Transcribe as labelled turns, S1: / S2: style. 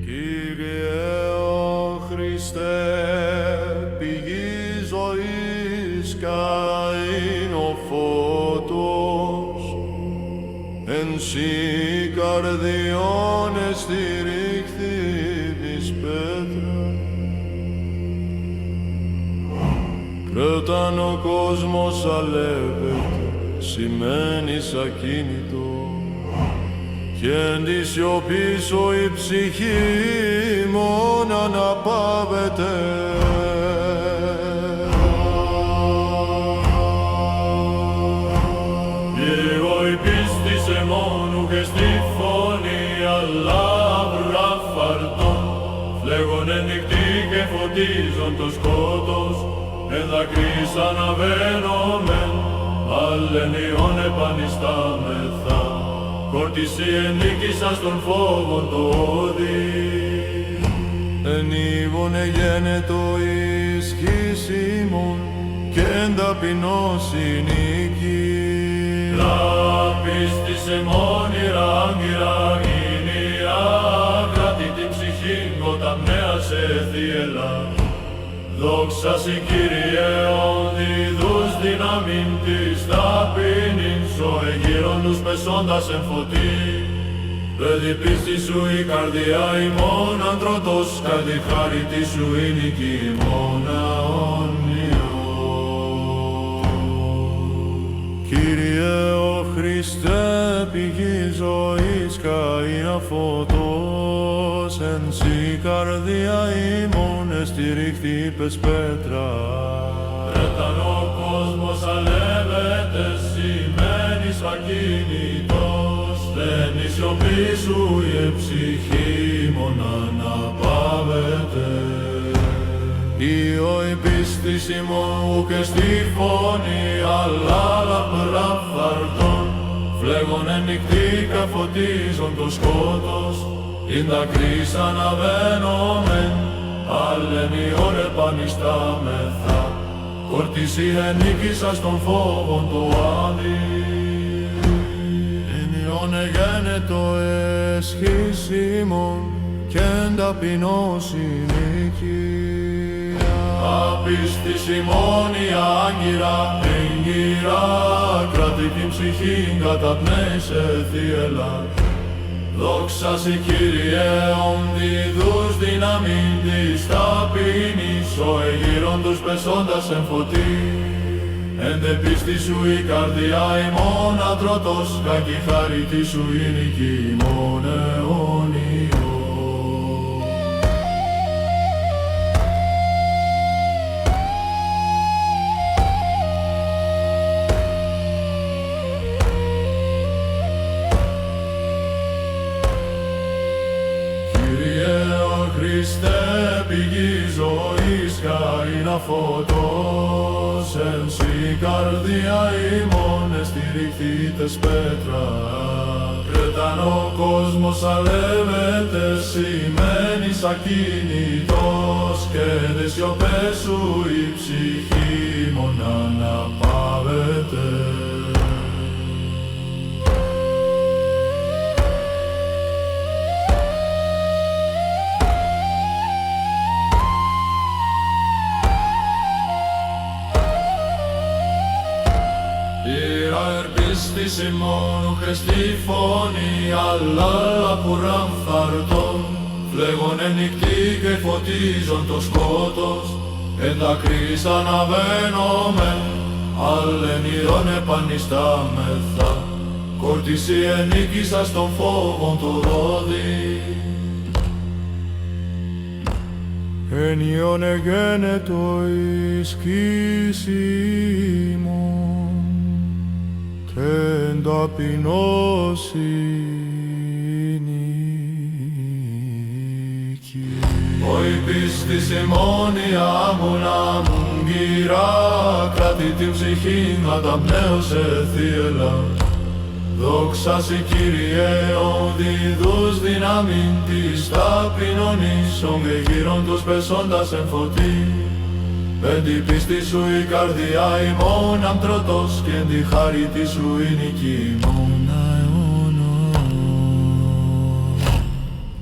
S1: Κύριε ο Χριστέ, πηγή ζωής καΐν ο φώτος, εν σοι καρδιών εστηρίχθη της πέτρας. Πρώταν ο κόσμος αλεύεται, σημαίνεις ακίνητο, κι εν τη σιωπή σου η ψυχή μόνον αναπαύεται.
S2: Λίγο η πίστη σε μόνου και στη φωνή, αλλά βραφαρτών φλέγονται νυχτή και φωτίζον το σκότος, εν δακρύς αναβαίνομεν, αλλενιών επανιστάμεθα. Κόρτιση ενίκησας των φόβων το όδι.
S1: Εν ύβων εγένετο ισχύς ημών, και εν ταπεινώς η νίκη.
S2: Πίστης εμών άγκυρα γυνία, κράτη την ψυχή κοταμνέα σε θύελα. Δόξα σοι Κύριε ον διδούς δυναμήν της ταπεινής, ο εγείροντους πεσόντας εν φωτί. Παιδί πίστη σου η καρδιά ημών αντρωτός, κατ' τη χάρητη σου η νίκη ημών αόνιο.
S1: Κύριε ο Χριστέ, πηγή ζωής καΐν φωτός, εν σοι καρδιά ημών εστηρίχθη πες πέτρα.
S2: Όταν ο κόσμος αλεύεται, σημαίνεις ακίνητος, δεν η σιωπή σου η ψυχή μον αναπαύεται.
S1: Υιό η πίστης ημών και στη φωνή, αλλά λαμπραφαρτών φλέγονται νυχτή και φωτίζον το σκότος, ειν δακρύς αναβαίνομεν, αλλενιών επανιστάμεθα. Κορτισή ενίκησας των φόβων το άδει. Εν ιών εγένετο εσχύς ημών, και εν ταπεινώς η νίκη.
S2: Απίστης ημών η άγκυρα εγγύρα, κράτη την ψυχή καταπνέει σε θύελα. Δόξα σοι Κύριε ον διδούς δυναμήν της ταπεινής, ο εγείροντος πεσόντας εν φωτί. Εν τε πίστη σου η καρδιά ημών αντρωτός, κακή χάρητη σου η νίκη ημών αιώνιο.
S1: Χριστέ, πηγή ζωής καΐν φωτός, εν σοι καρδιά ημών εστηρίχθη τες πέτρα. Όταν ο κόσμος αλεύεται, σημαίνεις ακίνητος, και δε σιωπές σου η ψυχή μον αναπαύεται.
S2: Πίστης ημών και στη φωνή, αλλά λαμπουράμφαρτον φλέγονται νυχτή και φωτίζον το σκότος, εν δακρύς αναβαίνομεν, αλλενιών επανιστάμεθα. Κορτισή ενίκησας των φόβων το ρόδι.
S1: Εν ιών εγένετο ισχύς ημών, εν ταπεινώς η νίκη.
S2: Η πίστης ημών η άμουνα μου γυρά, κράτη την ψυχή καταπνέω σε θύελα. Δόξα σοι Κύριε ον διδούς δυναμήν της ταπεινώνης, ον εγείροντος πεσόντας εν φωτί. Εν τη πίστη σου η καρδιά ημών αμτρωτός, και εν τη χάρητη σου η νίκη ημών.